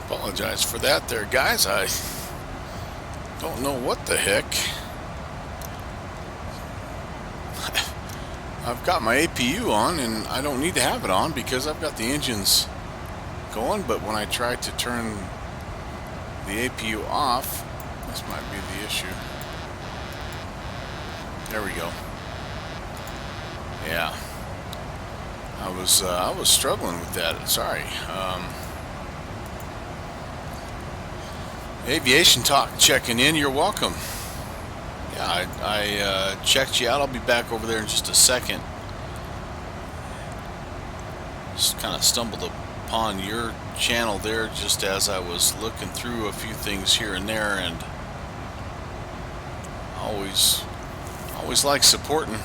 Apologize for that there, guys. I don't know what the heck. I've got my APU on and I don't need to have it on because I've got the engines going, but when I try to turn the APU off, this might be the issue. There we go. Yeah. I was struggling with that. Sorry. Aviation Talk checking in. You're welcome. Yeah, I checked you out. I'll be back over there in just a second. Just kind of stumbled upon your channel there just as I was looking through a few things here and there, and always like supporting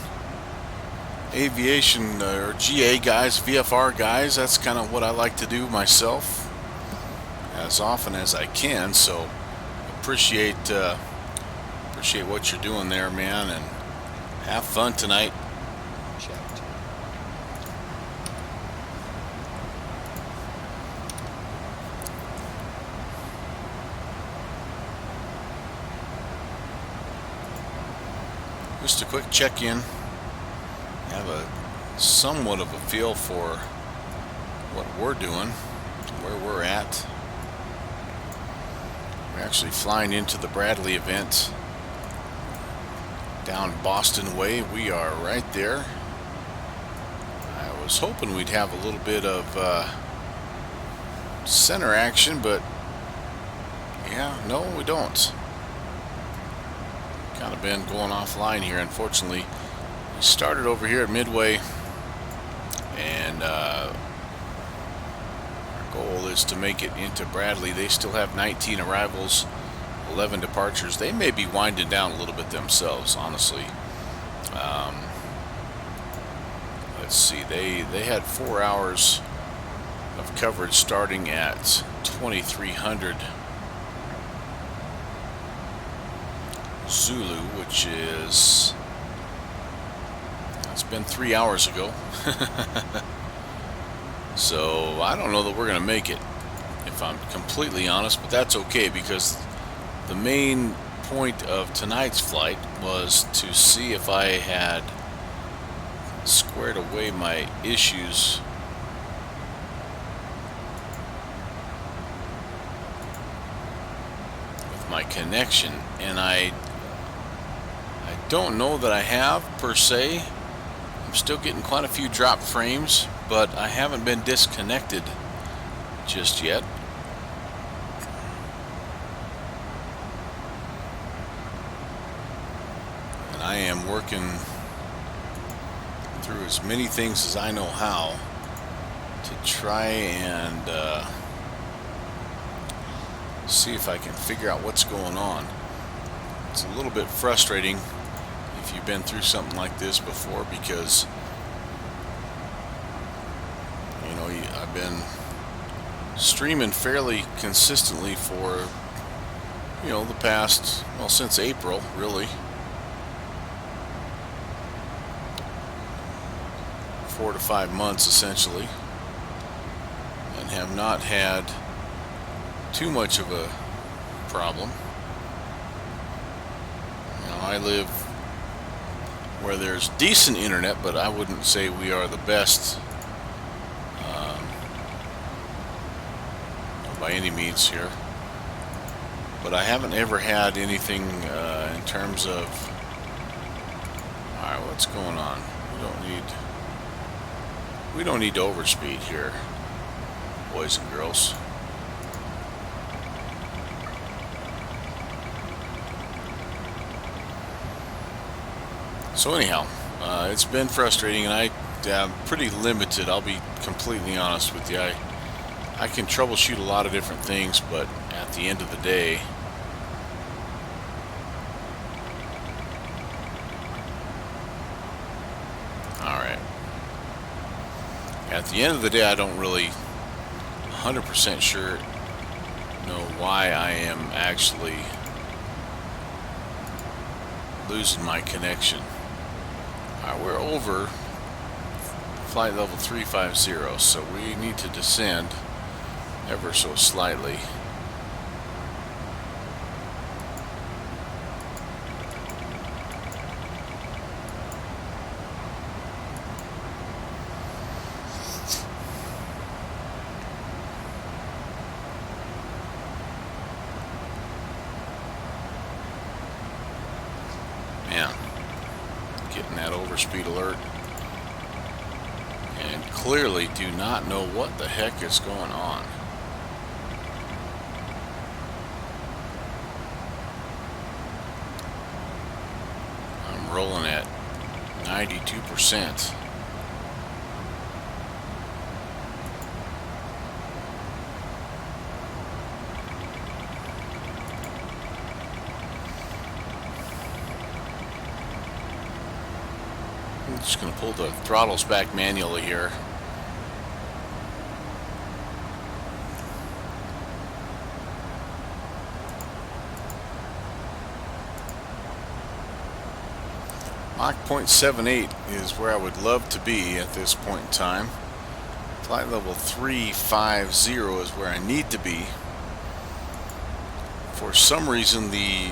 aviation or GA guys, VFR guys. That's kind of what I like to do myself as often as I can. So appreciate what you're doing there, man, and have fun tonight. Checked. Just a quick check-in. Have a somewhat of a feel for what we're doing, where we're at. We're actually flying into the Bradley event down Boston way. We are right there. I was hoping we'd have a little bit of center action, but yeah, no, we don't. Kind of been going offline here, unfortunately. We started over here at Midway, and our goal is to make it into Bradley. They still have 19 arrivals, 11 departures. They may be winding down a little bit themselves, honestly. Let's see, they had 4 hours of coverage starting at 2300 Zulu, which is, it's been 3 hours ago. So I don't know that we're gonna make it, if I'm completely honest, but that's okay, because the main point of tonight's flight was to see if I had squared away my issues with my connection, and I don't know that I have per se. I'm still getting quite a few drop frames, but I haven't been disconnected just yet. And I am working through as many things as I know how to try and see if I can figure out what's going on. It's a little bit frustrating if you've been through something like this before, because you know, I've been streaming fairly consistently for, you know, the past, well, since April, really. 4 to 5 months essentially, and have not had too much of a problem. You know, I live where there's decent internet, but I wouldn't say we are the best by any means here. But I haven't ever had anything in terms of, alright, what's going on? We don't need to overspeed here, boys and girls. So anyhow, it's been frustrating, and I'm pretty limited. I'll be completely honest with you. I can troubleshoot a lot of different things, but at the end of the day, alright, at the end of the day, I don't really 100% sure know why I am actually losing my connection. Alright, we're over flight level 350, so we need to descend. ever so slightly. Man, getting that overspeed alert. And clearly do not know what the heck is going on. I'm rolling at 92%. I'm just going to pull the throttles back manually here. Mach 0.78 is where I would love to be at this point in time. Flight level 350 is where I need to be. For some reason, the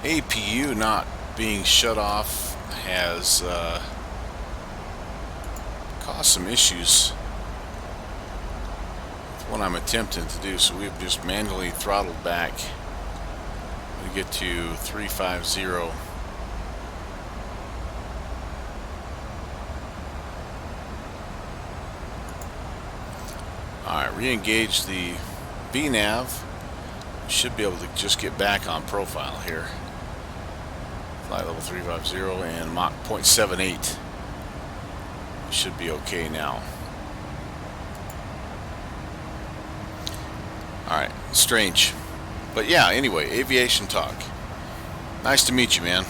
APU not being shut off has caused some issues with what I'm attempting to do, so we've just manually throttled back. We get to 350. Alright, re-engage the VNav. Should be able to just get back on profile here. Flight level 350 and Mach 0.78. Should be okay now. Alright, strange. But yeah, anyway, aviation talk. Nice to meet you, man.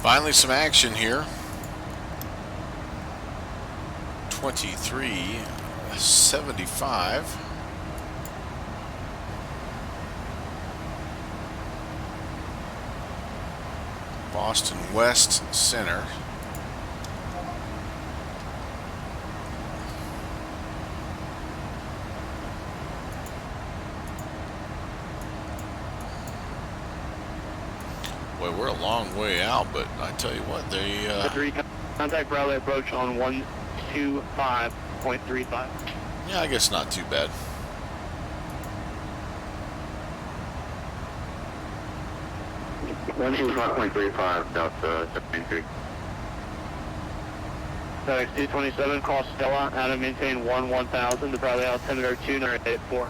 Finally some action here. 2375. Boston West Center. Boy, we're a long way out, but I tell you what, they... Contact Bradley approach on 125.35. Yeah, I guess not too bad. One 2.35 out 73. FedEx 227, call Stella, Adam maintain 1000 to Bradley altimeter 2984.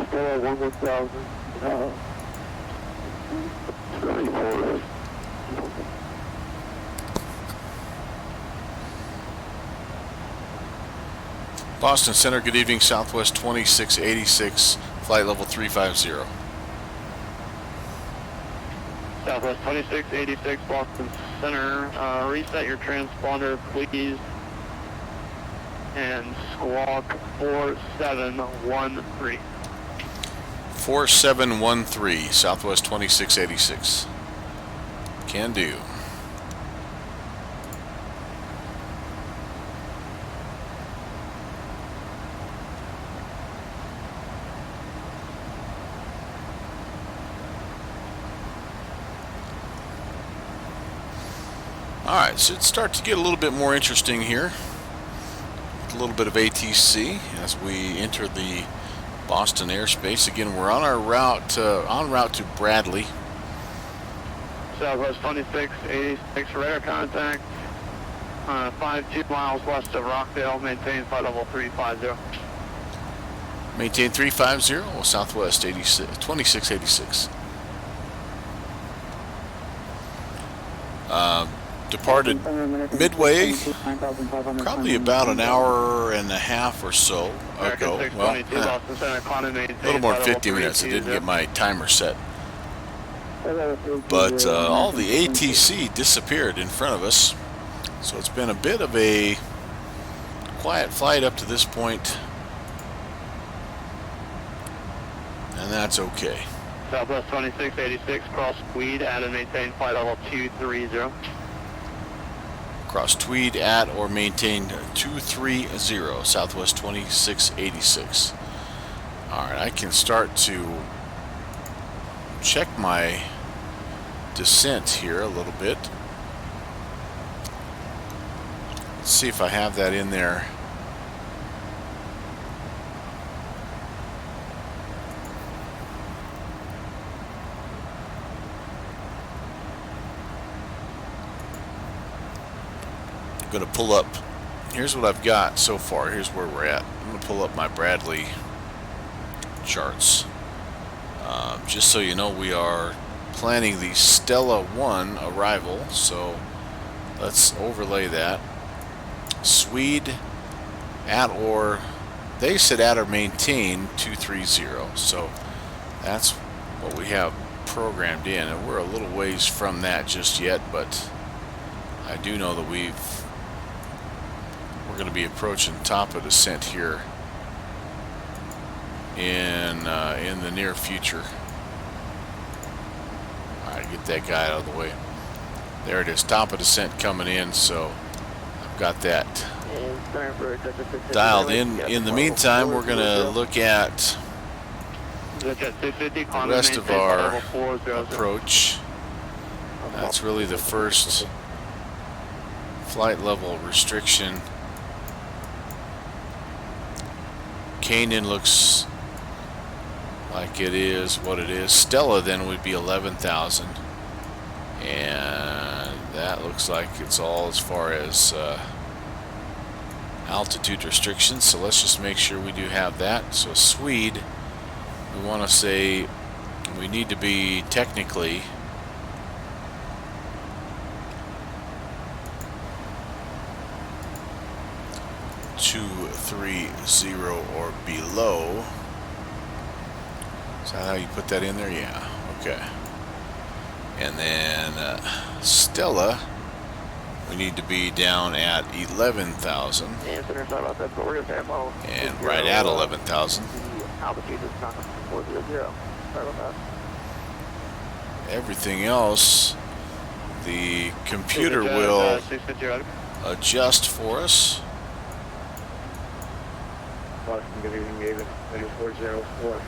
Stella 1000, 74. Boston Center, good evening, Southwest 2686, flight level 350. Southwest 2686, Boston Center. Reset your transponder, please. And squawk 4713. 4713, Southwest 2686. Can do. Alright, so it's start to get a little bit more interesting here. A little bit of ATC as we enter the Boston airspace. Again, we're on our route, en route to Bradley. Southwest 2686, radar contact. 52 miles west of Rockdale, maintain flight level 350. Maintain 350, Southwest 2686. Departed midway, probably about an hour and a half or so ago. Well, a little more than 50 minutes. I didn't get my timer set. But all the ATC disappeared in front of us. So it's been a bit of a quiet flight up to this point. And that's okay. Southwest 2686, cross Tweed, add and maintain flight level 230. Cross Tweed at or maintain 230, Southwest 2686. Alright, I can start to check my descent here a little bit. Let's see if I have that in there. I'm going to pull up, here's what I've got so far, here's where we're at. I'm going to pull up my Bradley charts. Just so you know, we are planning the Stella 1 arrival, so let's overlay that. Swede at or, they said at or maintain 230, so that's what we have programmed in, and we're a little ways from that just yet, but I do know that we're going to be approaching top of descent here in the near future. Alright, get that guy out of the way. There it is, top of descent coming in, so I've got that dialed in. In the meantime, we're going to look at the rest of our approach. That's really the first flight level restriction. Canaan looks like it is what it is. Stella then would be 11,000, and that looks like it's all as far as altitude restrictions, so let's just make sure we do have that. So Swede, we want to say we need to be technically .230 or below. Is that how you put that in there? Yeah, okay. And then Stella, we need to be down at 11,000. Yeah, center, sorry about that, but we're going to have And right at 11,000. altitude is not 400. Sorry about that. Everything else, the computer will adjust for us. Boston, good evening, David. 3404.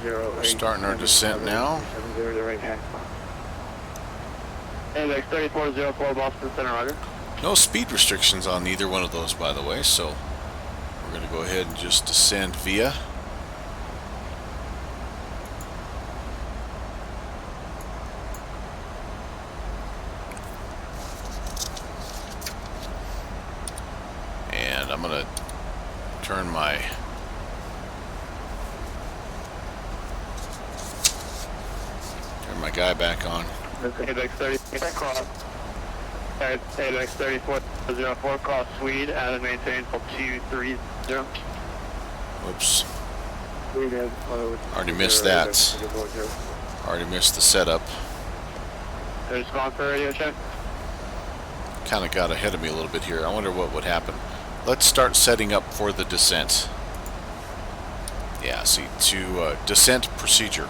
We're starting our descent now. 70 the right hand. Index 3404, Boston Center, roger. No speed restrictions on either one of those, by the way, so we're going to go ahead and just descend via. And I'm going to turn my guy back on. Index 30, cross. Index 3404, cross Swede, and maintain till 230. Whoops. Already missed that. Already missed the setup. Just gone for radio check. Kind of got ahead of me a little bit here. I wonder what would happen. Let's start setting up for the descent. Yeah, see, to descent procedure.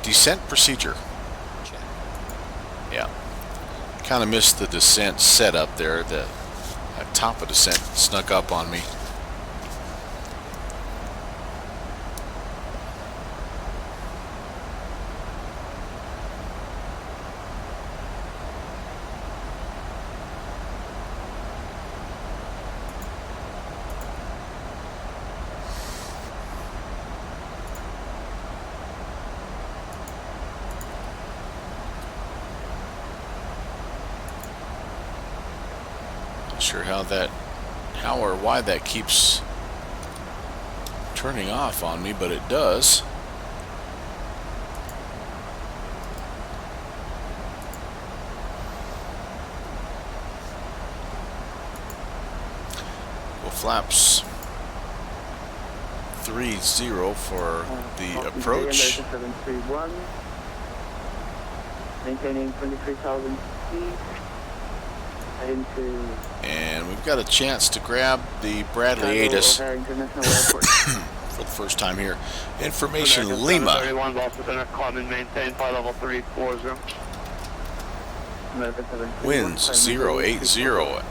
Descent procedure. Yeah. Kind of missed the descent setup there. The top of descent snuck up on me. Not sure how or why that keeps turning off on me, but it does. Well, flaps 30 for the approach. 731. Maintaining 23,000 feet. And we've got a chance to grab the Bradley ATIS for the first time here. Information Lima. 31, Boston Center, Climate maintain, flight level 340. Winds 080.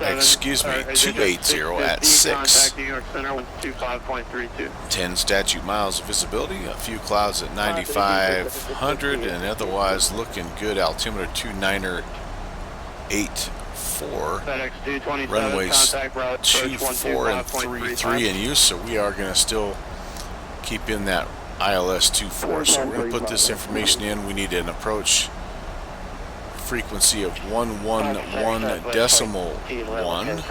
Excuse me, 280 at 6. 10 statute miles of visibility, a few clouds at 9,500, and otherwise looking good. Altimeter 2984. Runways 24 and 33 in use, so we are going to still keep in that ILS 24. So we're going to put this information in. We need an approach frequency of 111.1.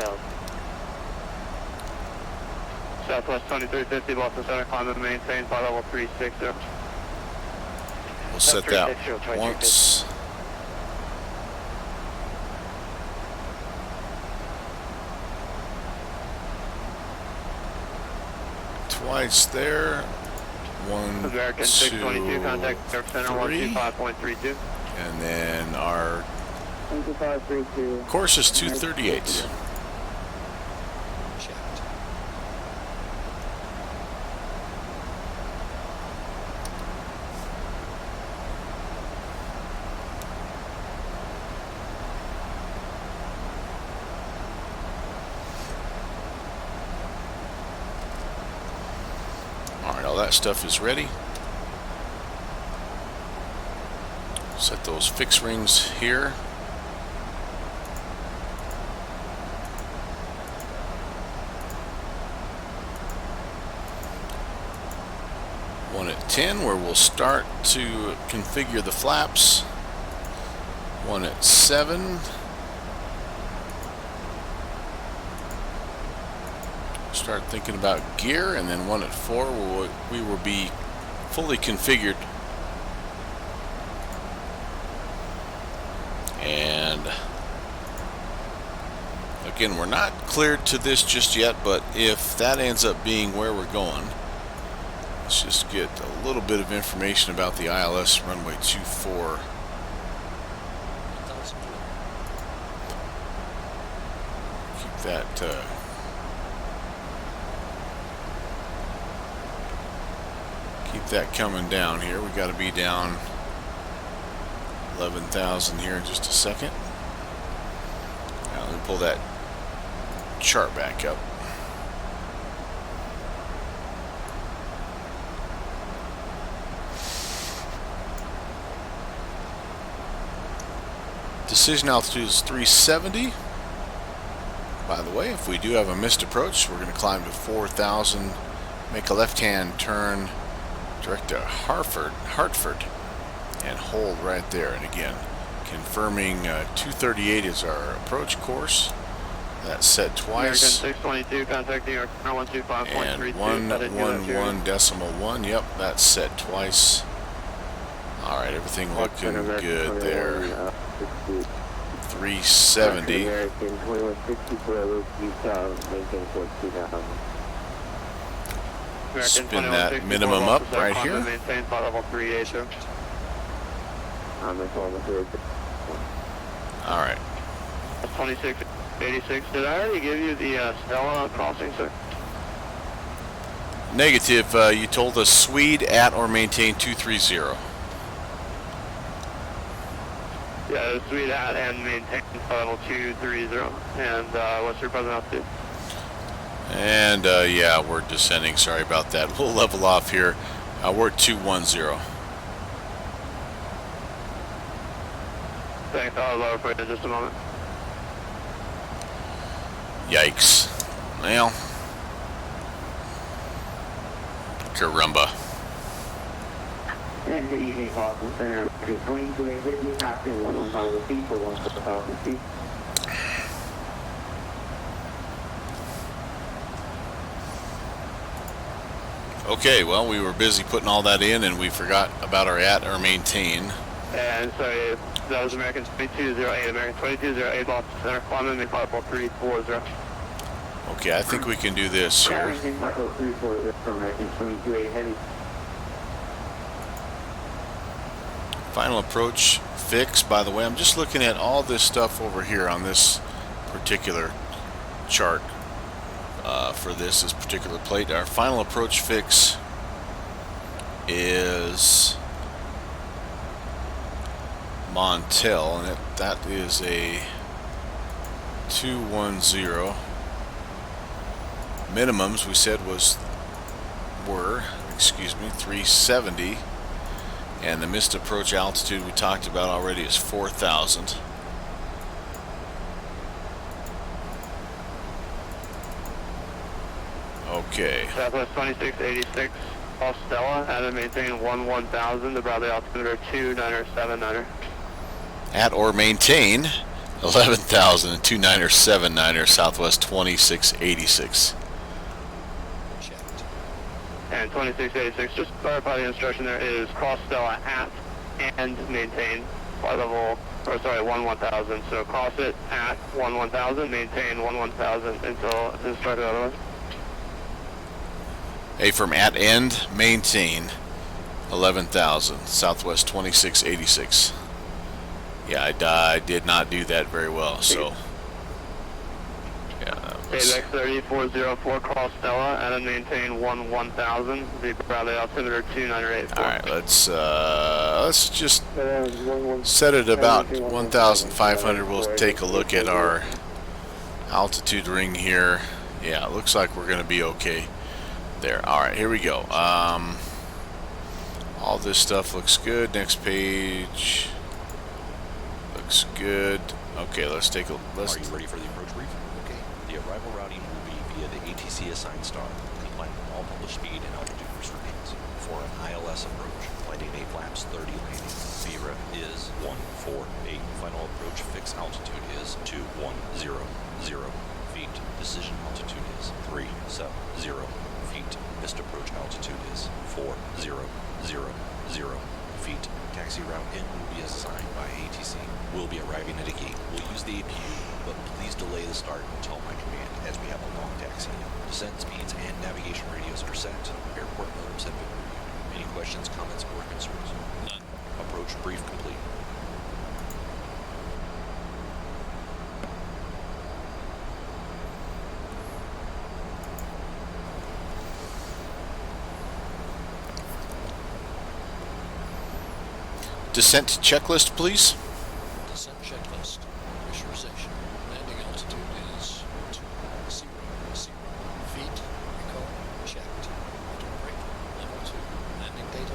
Southwest 2350, Boston Center, climate maintain, flight level 360. We'll set that once. Twice there. 1, American 2, 622, contact New York Center, 3. 125.32. And then our 125.32. course is 238. Checked. All right, all that stuff is ready. Set those fix rings here. One at 10, where we'll start to configure the flaps. One at 7. Start thinking about gear, and then one at 4, where we will be fully configured. And again, we're not cleared to this just yet, but if that ends up being where we're going, Let's just get a little bit of information about the ILS runway 24. Keep that coming down here. We got to be down 11,000 here in just a second. Now let me pull that chart back up. Decision altitude is 370. By the way, if we do have a missed approach, we're going to climb to 4,000, make a left-hand turn direct to Hartford, and hold right there. And again, confirming 238 is our approach course. That's set twice. American 622, contact New York 125.32. And 111.1, yep, that's set twice. Alright, everything looking good there. 370. Spin that minimum up right here. Maintain flight level 380. Alright. 2686. Did I already give you the Stella crossing, sir? Negative. You told us Swede at or maintain 230. Yeah, the Swede at and maintain flight level 230. And what's your present altitude? And yeah, we're descending. Sorry about that. We'll level off here. We're at 210. Thanks. I'll lower for you in just a moment. Yikes. Well, caramba. Okay, well, we were busy putting all that in and we forgot about our at or maintain. And sorry, that was American 2208, American 2208, Boston Center, climbing the flight level 340. Okay, I think we can do this here. Final approach fix. By the way, I'm just looking at all this stuff over here on this particular chart for this particular plate. Our final approach fix is Montel, and that is a 210. Minimums we said were 370, and the missed approach altitude we talked about already is 4,000. Okay. Southwest 2686, off Stella, at and maintain 11,000, the Bradley altimeter 29er79er. At or maintain 11,000 and 29er79er, Southwest 2686. And 2686, just to clarify the instruction there is cross Stella at and maintain flight level, or sorry, 11,000. So cross it at 11,000, maintain 11,000 until it's instructed otherwise. A from at end, maintain 11,000, Southwest 2686. Yeah, I did not do that very well, so. Yeah, that was... ABX 3404, cross Stella, and then maintain 11,000, the Bradley altimeter 2984. Alright, let's just set it about 1,500. We'll take a look at our altitude ring here. Yeah, it looks like we're going to be okay there. Alright, here we go. All this stuff looks good. Next page looks good. Okay, let's take a Are you ready for the approach brief? Okay. The arrival routing will be via the ATC assigned star, complying with all published speed and altitude restrictions. For an ILS approach, landing 8 flaps, 30 landing. VRA is 148. Final approach fix altitude is 2100 feet. Decision altitude is 370 feet. Missed approach altitude is 4000 feet. Taxi taxi route in will be assigned by ATC. We'll be arriving at a gate. We'll use the APU, but please delay the start until my command, as we have a long taxi. Descent speeds and navigation radios are set. Airport norms have been reviewed. Any questions, comments, or concerns? None. Approach brief complete. Descent checklist, please. Descent checklist. Pressurization. Landing altitude is 200 feet. Recall checked. Auto brake. Level 2. Landing data.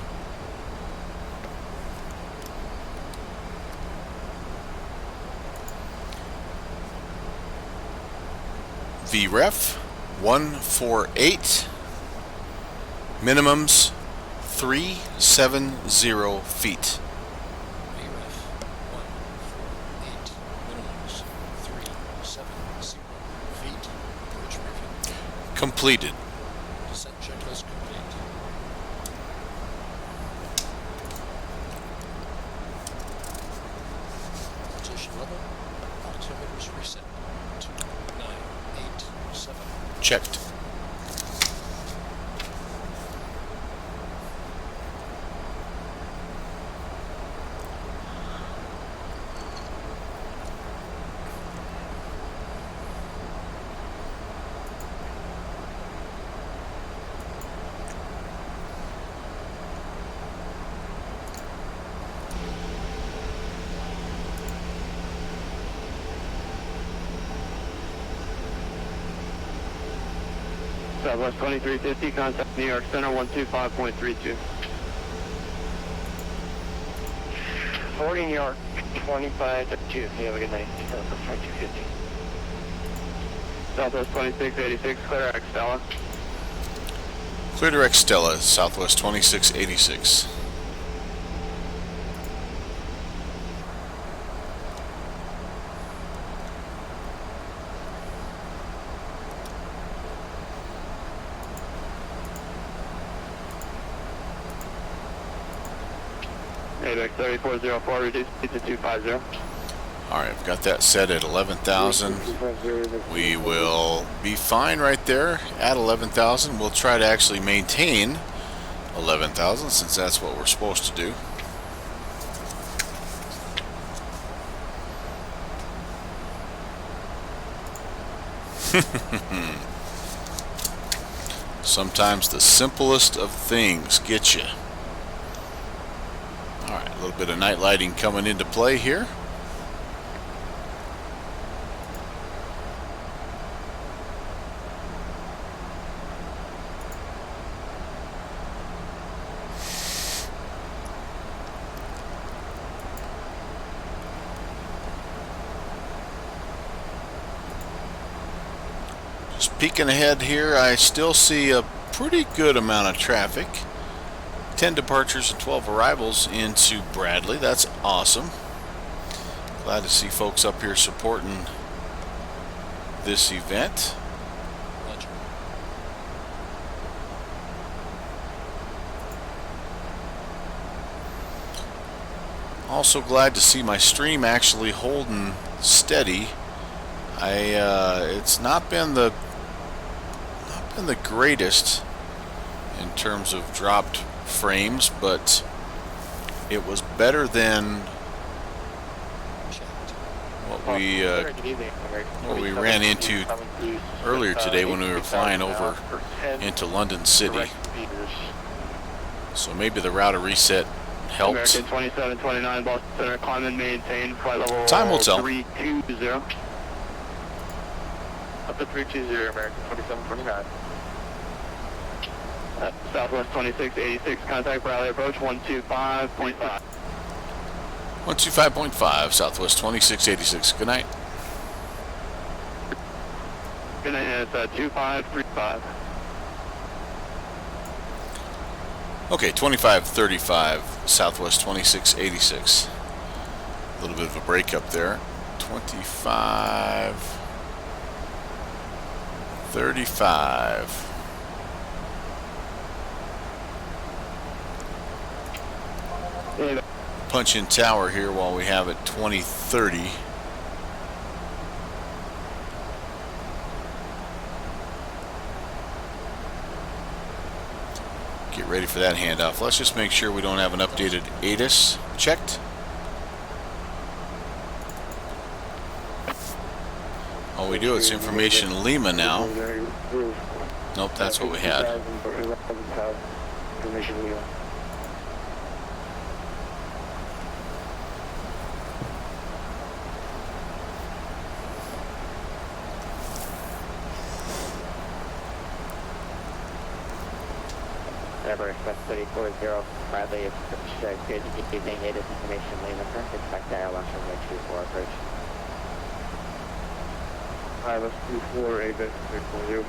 VREF 148. Minimums 370 feet. VREF 148. Minimums 370 feet. Approach briefing. Completed. Descent checklist complete. Position level. Altimeters reset. 2987. Checked. Southwest 2350, contact New York Center 125.32. 40 New York 2532. You have a good night. Southwest 2250. Southwest 2686, clear X Stella. Clear direct Stella, Southwest 2686. ABEX 3404, reduce speed to 250. Alright, I've got that set at 11,000. We will be fine right there at 11,000. We'll try to actually maintain 11,000 since that's what we're supposed to do. Sometimes the simplest of things get you. Alright, a little bit of night lighting coming into play here. Just peeking ahead here, I still see a pretty good amount of traffic. 10 departures and 12 arrivals into Bradley. That's awesome. Glad to see folks up here supporting this event. Roger. Also glad to see my stream actually holding steady. It's not been the greatest in terms of dropped frames, but it was better than Checked. what we ran into earlier today when we were flying over into London City. So maybe the router reset helped. American 2729, Boston Center, climb and maintain flight level Time will tell. 320. Up to 320, American 2729. Southwest 2686, contact Bradley approach 125.5. 125.5, Southwest 2686. Good night. Good night, and it's 2535. Okay, 2535, Southwest 2686. A little bit of a break up there. 2535. punch in tower here while we have it 2030. Get ready for that handoff. Let's just make sure we don't have an updated ATIS checked. Oh, we do. It's information Lima now. Nope, that's what we had. Information Lima. Whatever, Express 340, Bradley, good evening, it is information Lima, expect the ILS runway 24 approach. ILS 24, ABIT 340.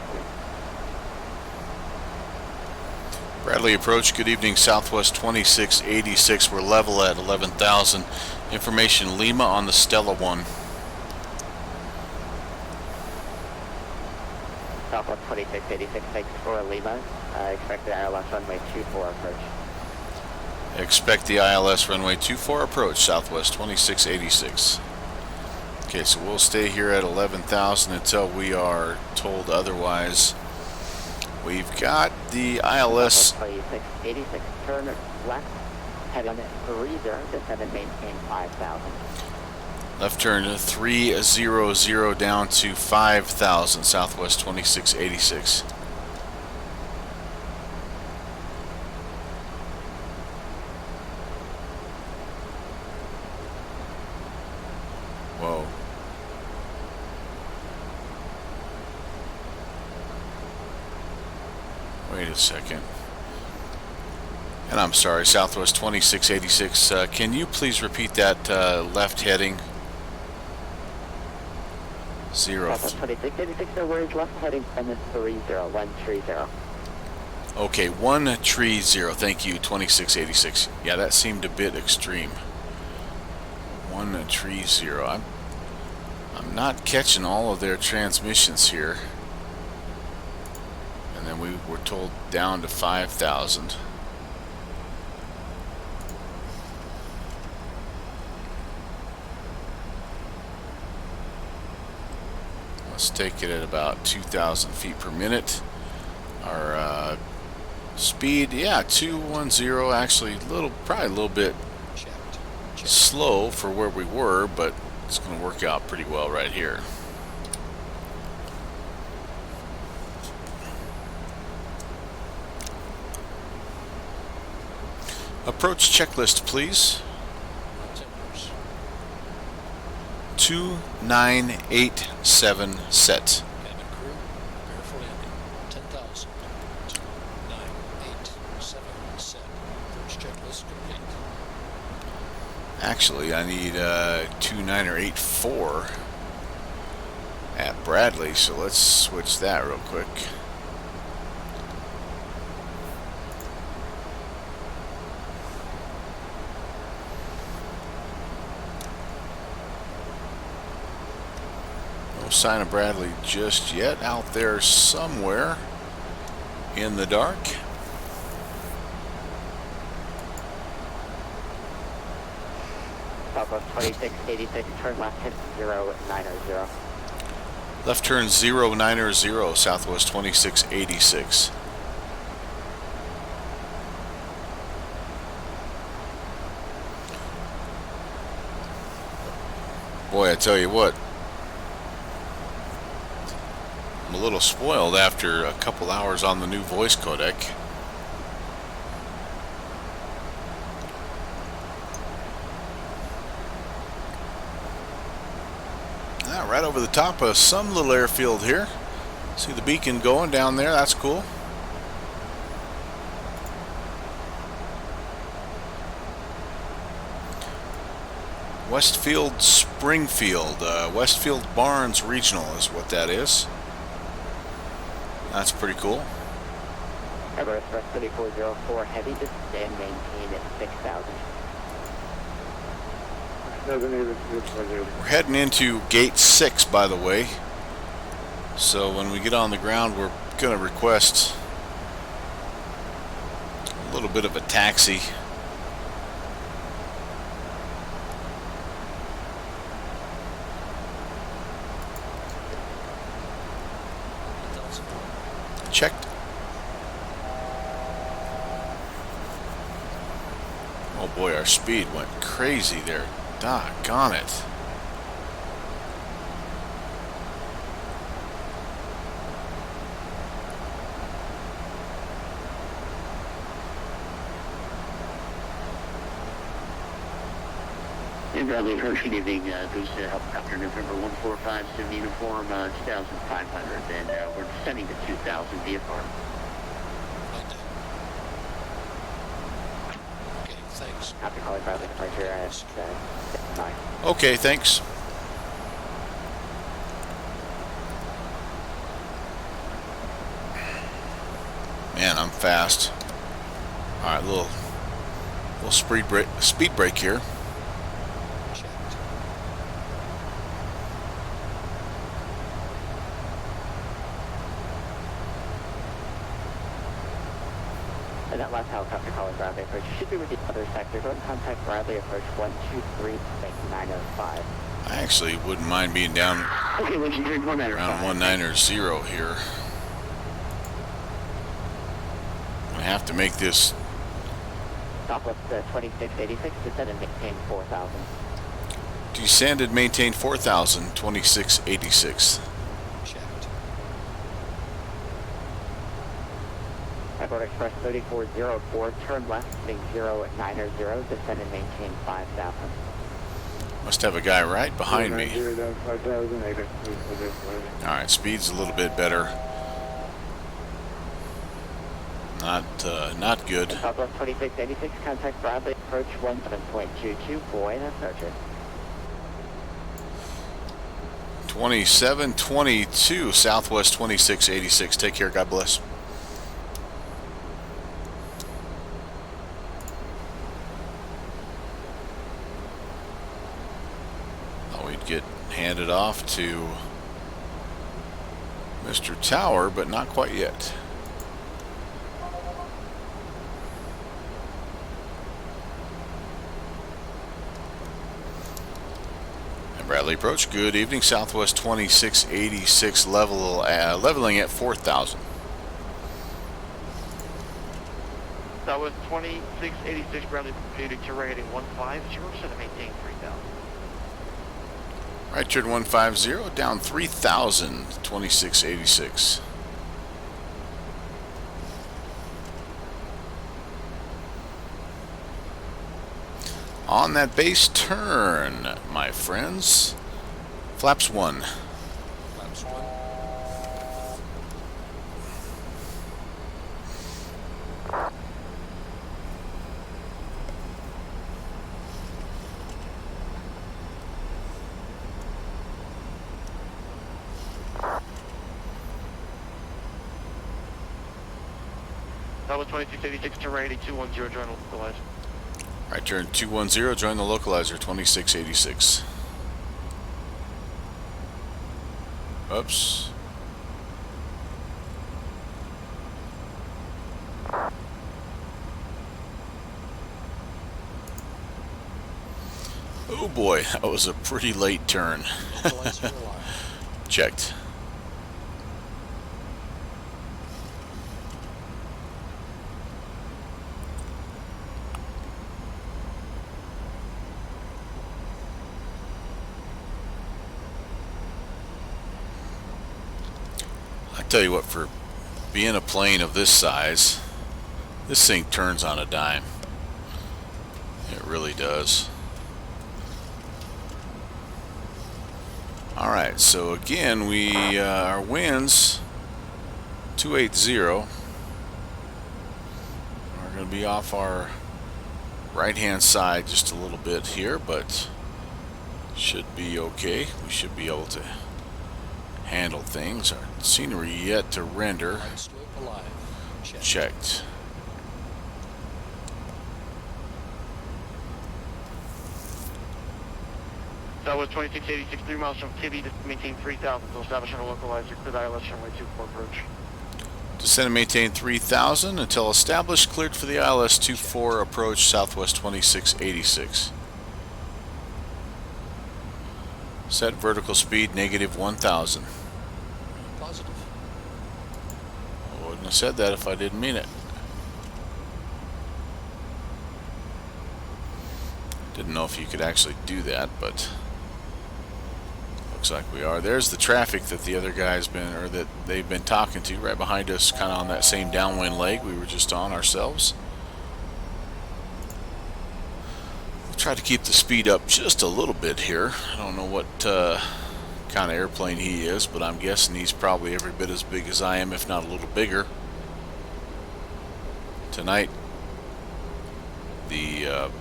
Bradley approach, good evening, Southwest 2686, we're level at 11,000. Information Lima on the Stella 1. Southwest 2686, thanks for Lima, expect the ILS runway 24 approach. Expect the ILS runway 24 approach, Southwest 2686. Okay, so we'll stay here at 11,000 until we are told otherwise. We've got the ILS. 2686, turn left, head on 30, descend and maintain 5,000. Left turn 300 down to 5,000, Southwest 2686. Whoa. Wait a second. And I'm sorry, Southwest 2686. Can you please repeat that left heading? 0. Southwest 2686, no worries, left heading and then 130. Okay, 130. Thank you, 2686. Yeah, that seemed a bit extreme. 130. I'm not catching all of their transmissions here. And then we were told down to 5,000. Let's take it at about 2,000 feet per minute. Our speed, yeah, 210. Actually, probably a little bit Checked. slow for where we were, but it's going to work out pretty well right here. Approach checklist, please. Timbers. 2987 set. Cabin crew, prepare for landing. 10,000. 2987 set. Approach checklist complete. Actually, I need 2984 at Bradley, so let's switch that real quick. No sign of Bradley just yet, out there somewhere in the dark. Southwest 2686, turn left, hit 090. Left turn 090, Southwest 2686. Boy, I tell you what, I'm a little spoiled after a couple hours on the new voice codec. Right over the top of some little airfield here. See the beacon going down there, that's cool. Westfield Springfield, Westfield Barnes Regional is what that is. That's pretty cool. Everest 3404, heavy, just stand maintain at 6,000. We're heading into gate 6, by the way. So when we get on the ground, we're going to request a little bit of a taxi. Boy, our speed went crazy there. Doggone it. Hey, Bradley, first good evening. Goose helicopter November 145, uniform 2,500, and we're descending to 2,000 VFR. Flight deck. Okay, thanks. Copy, calling Bradley, departure, 9. Okay, thanks. Man, I'm fast. All right, little speed break here. Checked. And that last helicopter calling Bradley approach should be with the other sector. Go and contact Bradley approach 123, make 905. I actually wouldn't mind being down Okay, legendary 190. around 190 here. I have to make this. Southwest 2686, descend and maintain 4,000. Descended, maintain 4,000, 2686. Checked. Airport Express 3404, turn left, heading 090, descend and maintain 5,000. Must have a guy right behind me. Alright, speed's a little bit better. Not good. Southwest 2686, contact Bradley, approach 17.22, Buena Archer. 2722, Southwest 2686. Take care, God bless. Thought we'd get handed off to Mr. Tower, but not quite yet. Bradley approach. Good evening. Southwest 2686 leveling at 4,000. That was 2686 Bradley computing to rating 150, so to maintain 3,000. Right turn 150, down 3,000, 2686. On that base turn, my friends. Flaps 1. Flaps 1. That was 2686 to rating 210, join localizer. Right turn 210, join the localizer, 2686. Oops. Oh boy, that was a pretty late turn. Localizer alive. Checked. I tell you what, for being a plane of this size, this thing turns on a dime. It really does. Alright, so again, our winds 280. We're going to be off our right hand side just a little bit here, but should be okay. We should be able to handle things. Our scenery yet to render. Right slope alive. Checked. Checked. That was 2686, 3 miles from Kibby to maintain 3,000, so establish on a localizer, clear the ILS runway 24 approach. Descend and maintain 3,000 until established, cleared for the ILS 24 approach, Southwest 2686. Set vertical speed negative 1,000. Positive. I wouldn't have said that if I didn't mean it. Didn't know if you could actually do that, but looks like we are. There's the traffic that the other guy's been, or that they've been talking to, right behind us, kind of on that same downwind leg we were just on ourselves. We'll try to keep the speed up just a little bit here. I don't know what kind of airplane he is, but I'm guessing he's probably every bit as big as I am, if not a little bigger. Tonight, the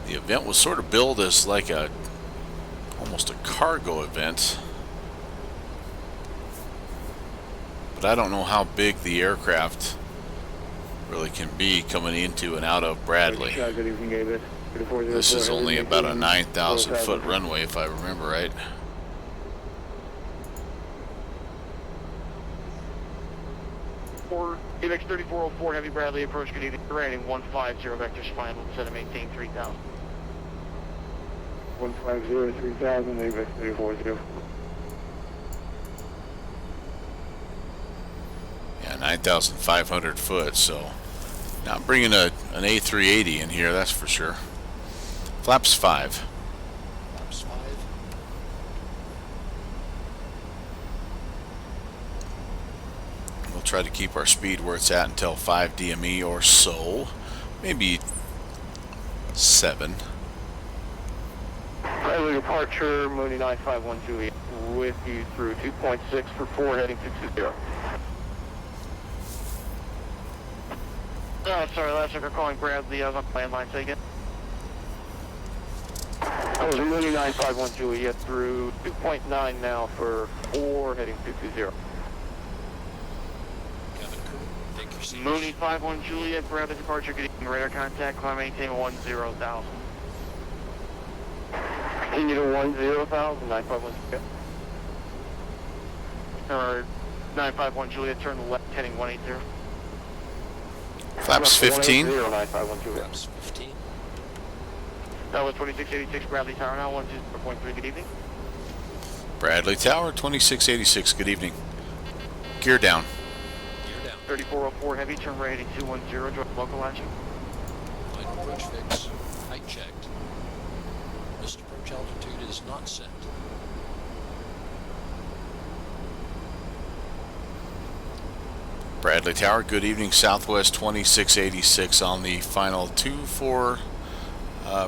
event was sort of billed as like almost a cargo event, but I don't know how big the aircraft really can be coming into and out of Bradley. This is only about a 9,000 foot runway, if I remember right. AVX 3404 Heavy Bradley approach, good evening. Rating 150 vectors final, set to maintain 3000. 150, 3000, AVX 3404. Yeah, 9,500 foot, so not bringing an A380 in here, that's for sure. Flaps 5. Flaps 5. We'll try to keep our speed where it's at until 5 DME or so. Maybe 7. Bradley departure, Mooney 9512 with you through 2.6 for 4, heading 220. Oh, sorry, last check, calling Bradley. I was on landline, say again. I was Mooney 9512, yet through 2.9 now for 4, heading 220. Cabin crew, take your seats. Mooney 51 Juliet, Bradley departure, good evening. Radar contact, climb maintain 10,000. Continue to 10,000, 951 Juliet. Or 951 Juliet, turn left, heading 180. Flaps 15. 951 Juliet. Flaps 15. That was 2686 Bradley Tower now, 120.3, good evening. Bradley Tower, 2686, good evening. Gear down. Gear down. 3404 Heavy, turn right 8210, direct local action. Final approach fix. Height checked. Missed approach altitude is not set. Bradley Tower, good evening. Southwest 2686 on the final 24,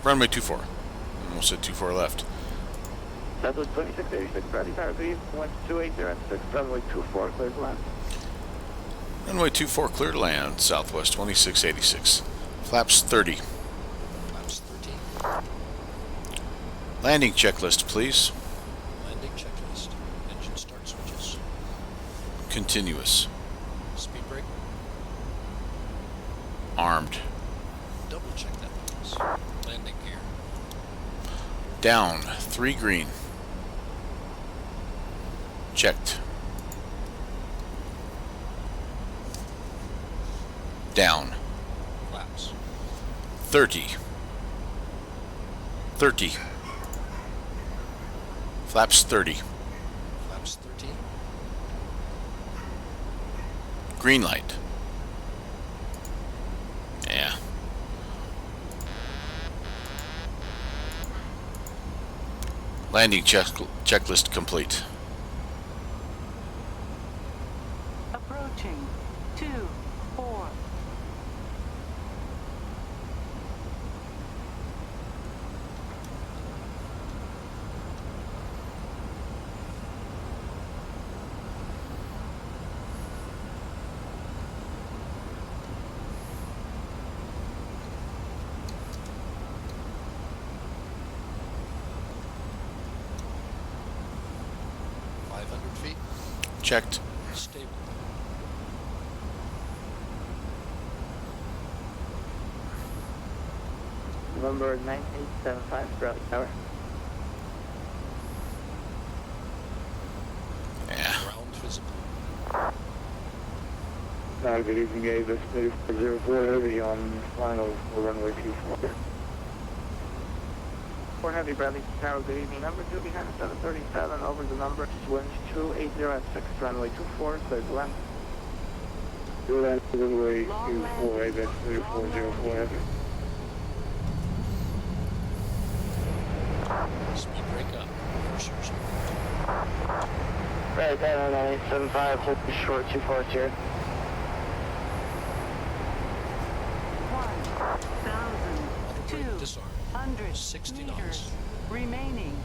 runway 24. Almost said 24 left. That was 2686 Bradley Tower, good evening. 12806, runway 24, clear to land. Runway 24, clear to land. Southwest 2686. Flaps 30. Flaps 13. Landing checklist, please. Landing checklist. Engine start switches. Continuous. Speed brake. Armed. Double check that, please. Landing gear. Down. 3 green. Checked. Down. Flaps. 30. 30. Flaps 30. Flaps 13. Green light. Yeah. Landing checklist complete. Approaching 2-4. Feet. Checked. Stable. November 9875 Bradley Tower. Yeah. Ground visible. Good evening, AVX 3404 Heavy on final for runway 24. 4 Heavy Bradley Tower, good evening. Number 2 behind 737, over the number, winch 280 at 6, runway 24, clear to land. Clear land, runway 24, AVX 3404 Heavy. Charlie 9875, hold short 24 here. 1,200 60 meters knots. remaining.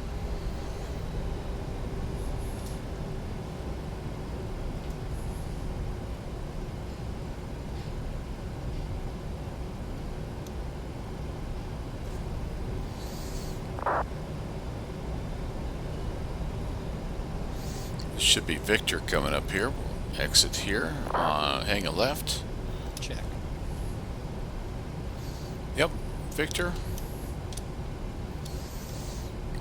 Should be Victor coming up here. Exit here. Hang a left. Check. Yep, Victor.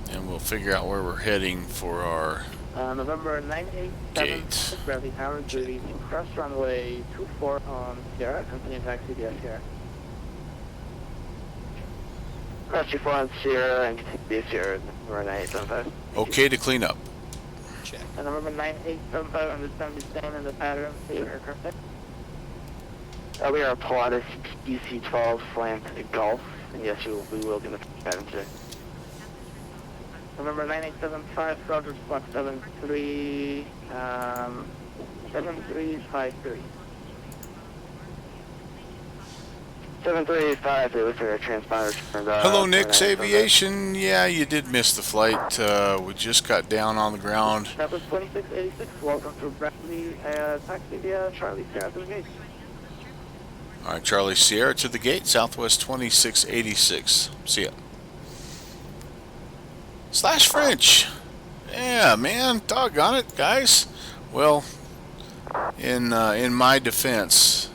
And we'll figure out where we're heading for our November 987, gate. Bradley Tower, duty, cross runway 24 on Sierra, company taxi via Sierra. Cross 24 on Sierra and continue via Sierra, November 9875. Okay to clean up. Check. November 9875, understand the same in the pattern, see your aircraft type. We are Pilatus DC-12, flying to the Gulf, and yes, we will get the pattern today. November 9875, Roger, spot 73, 7353. 7353, looks like our transponder turned off. Hello, Nick's Aviation. Yeah, you did miss the flight. We just got down on the ground. That was 2686, welcome to Bradley, taxi via Charlie Sierra to the gate. All right, Charlie Sierra to the gate, Southwest 2686. See ya. Slash French. Yeah, man, doggone it, guys. Well, in my defense,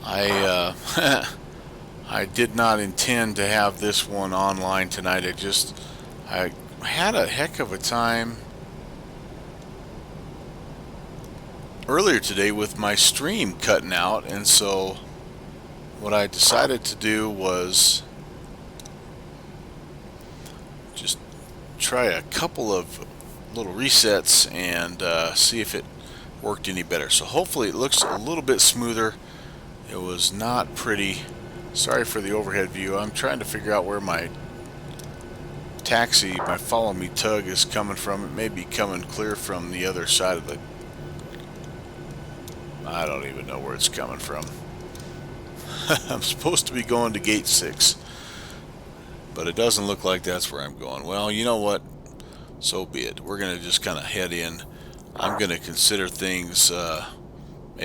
I I did not intend to have this one online tonight. I had a heck of a time earlier today with my stream cutting out, and so what I decided to do was just try a couple of little resets and see if it worked any better. So hopefully it looks a little bit smoother. It was not pretty. Sorry for the overhead view. I'm trying to figure out where my taxi, my follow me tug is coming from. It may be coming clear from the other side of the, I don't even know where it's coming from. I'm supposed to be going to gate 6, but it doesn't look like that's where I'm going. Well, you know what? So be it. We're going to just kind of head in. I'm going to consider things a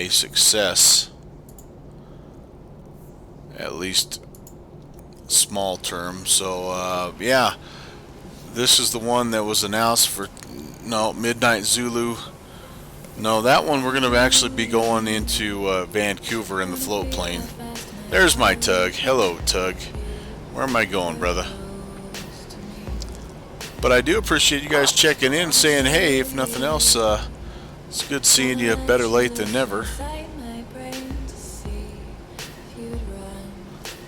success, at least small term. So yeah, this is the one that was announced for Midnight Zulu. No, that one we're going to actually be going into Vancouver in the float plane. There's my tug. Hello, tug. Where am I going, brother? But I do appreciate you guys checking in, saying, hey, if nothing else, it's good seeing you. Better late than never.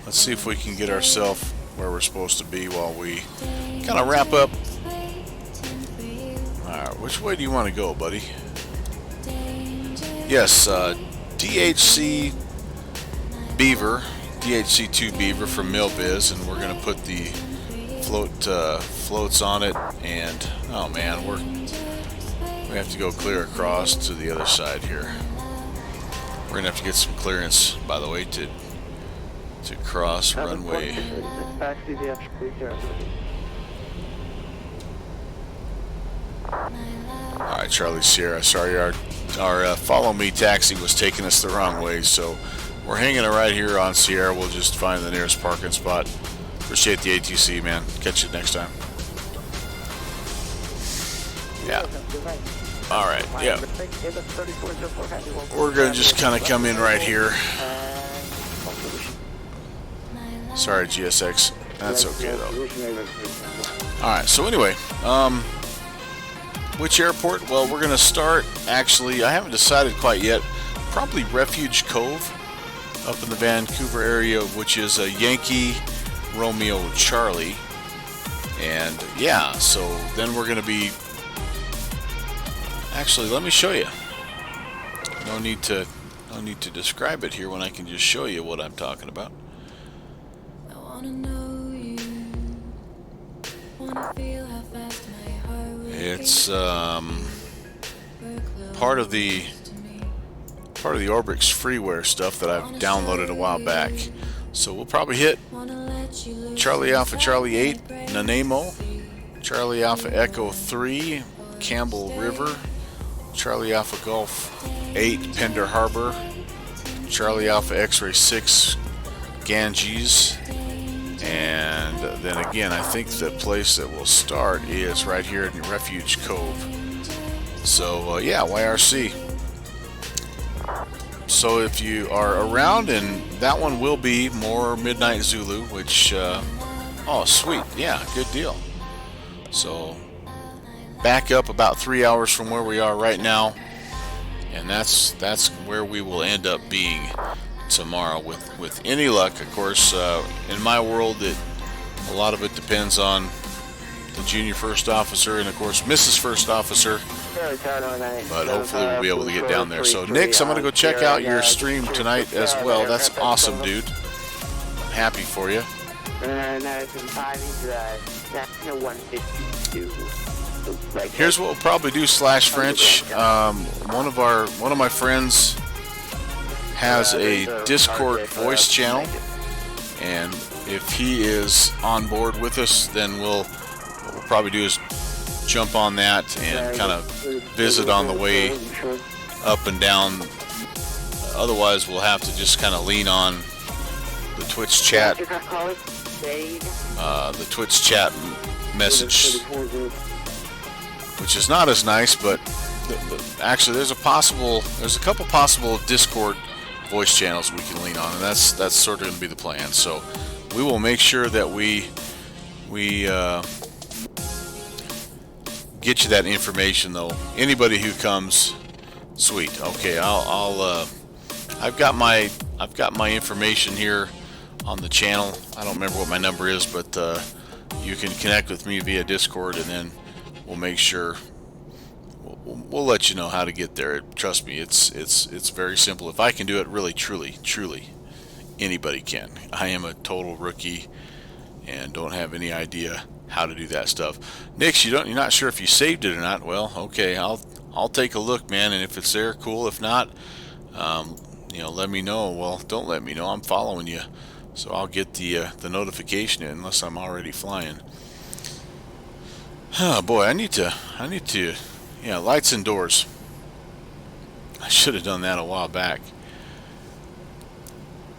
Let's see if we can get ourselves where we're supposed to be while we kind of wrap up. Alright, which way do you want to go, buddy? Yes, DHC Beaver, DHC2 Beaver from Milbiz, and we're going to put the floats on it, and oh man, we have to go clear across to the other side here. We're gonna have to get some clearance, by the way, to cross runway. Alright, Charlie Sierra, sorry, our follow me taxi was taking us the wrong way, so we're hanging it right here on Sierra. We'll just find the nearest parking spot. Appreciate the ATC, man. Catch you next time. Yeah. Alright, yeah. We're going to just kind of come in right here. Sorry, GSX. That's okay, though. Alright, so anyway, which airport? Well, we're going to start, actually, I haven't decided quite yet. Probably Refuge Cove up in the Vancouver area, which is a Yankee Romeo Charlie. And yeah, so then we're going to be, actually, let me show you. No need to describe it here when I can just show you what I'm talking about. I wanna know you. Wanna feel how fast my heart will It's part of the Orbix freeware stuff that I've downloaded a while back. So we'll probably hit Charlie Alpha Charlie 8 Nanaimo, Charlie Alpha Echo 3 Campbell River, Charlie Alpha Golf 8 Pender Harbor, Charlie Alpha X-Ray 6 Ganges, and then again I think the place that will start is right here in Refuge Cove. So yeah, YRC. So if you are around, and that one will be more Midnight Zulu, which oh sweet, yeah, good deal. So back up about 3 hours from where we are right now, and that's where we will end up being tomorrow with any luck. Of course, in my world, a lot of it depends on the junior first officer and of course Mrs. First Officer, but hopefully we'll be able to get down there. So Nix, I'm going to go check out your stream tonight as well. That's awesome, dude. I'm happy for you. Here's what we'll probably do, Slash French. One of my friends has a Discord voice channel, and if he is on board with us, then what we'll probably do is jump on that and kind of visit on the way up and down. Otherwise, we'll have to just kind of lean on the Twitch chat, message, which is not as nice, but actually there's a couple possible Discord voice channels we can lean on, and that's sort of going to be the plan. So we will make sure that we get you that information, though. Anybody who comes, sweet. Okay, I've got my information here on the channel. I don't remember what my number is, but you can connect with me via Discord, and then we'll make sure we'll let you know how to get there. Trust me, it's very simple. If I can do it, really, truly, anybody can. I am a total rookie and don't have any idea how to do that stuff. Nix, you're not sure if you saved it or not. Well, okay, I'll take a look, man, and if it's there, cool. If not, let me know. Well, don't let me know. I'm following you, so I'll get the notification in, unless I'm already flying. Oh boy, I need to. Yeah, lights and doors. I should have done that a while back.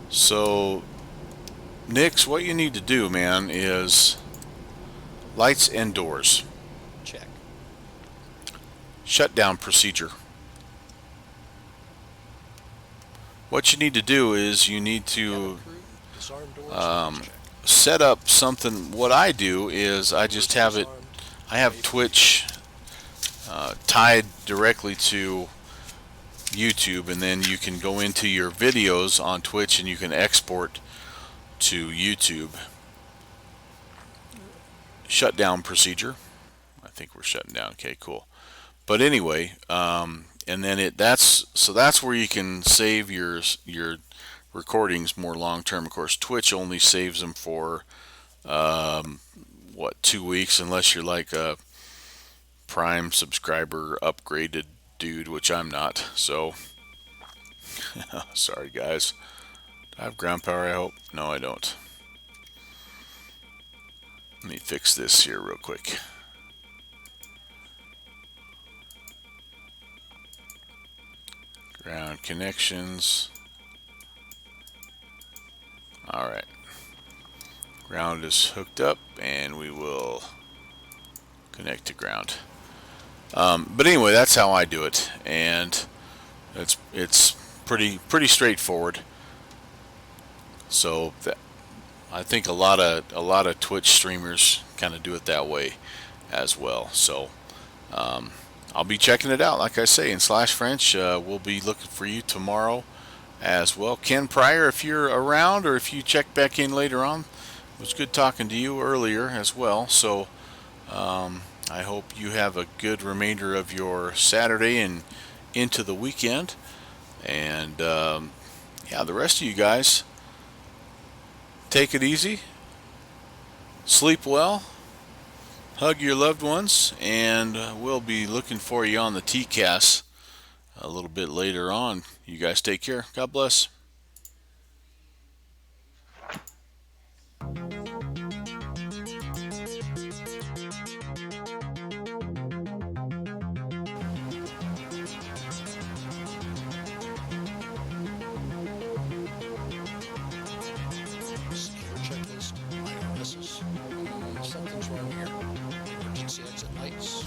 So, Nix, what you need to do, man, is lights and doors. Check. Shutdown procedure. What you need to do is you need to set up something. What I do is I just have it. I have Twitch tied directly to YouTube, and then you can go into your videos on Twitch and you can export to YouTube. Shutdown procedure. I think we're shutting down. Okay, cool. But anyway, and then that's where you can save your recordings more long term. Of course, Twitch only saves them for 2 weeks, unless you're like a Prime subscriber upgraded dude, which I'm not. So sorry guys. Do I have ground power? I hope. No, I don't. Let me fix this here real quick. Ground connections. Alright. Ground is hooked up, and we will connect to ground. But anyway, that's how I do it, and it's pretty straightforward. So I think a lot of Twitch streamers kind of do it that way as well. So I'll be checking it out, like I say, in Slash French. We'll be looking for you tomorrow as well. Ken Pryor, if you're around, or if you check back in later on, it was good talking to you earlier as well. So I hope you have a good remainder of your Saturday and into the weekend. And yeah, the rest of you guys, take it easy, sleep well, hug your loved ones, and we'll be looking for you on the TCAS a little bit later on. You guys take care. God bless. Secure checklist. IRSs. Something's wrong here. Emergency exit lights.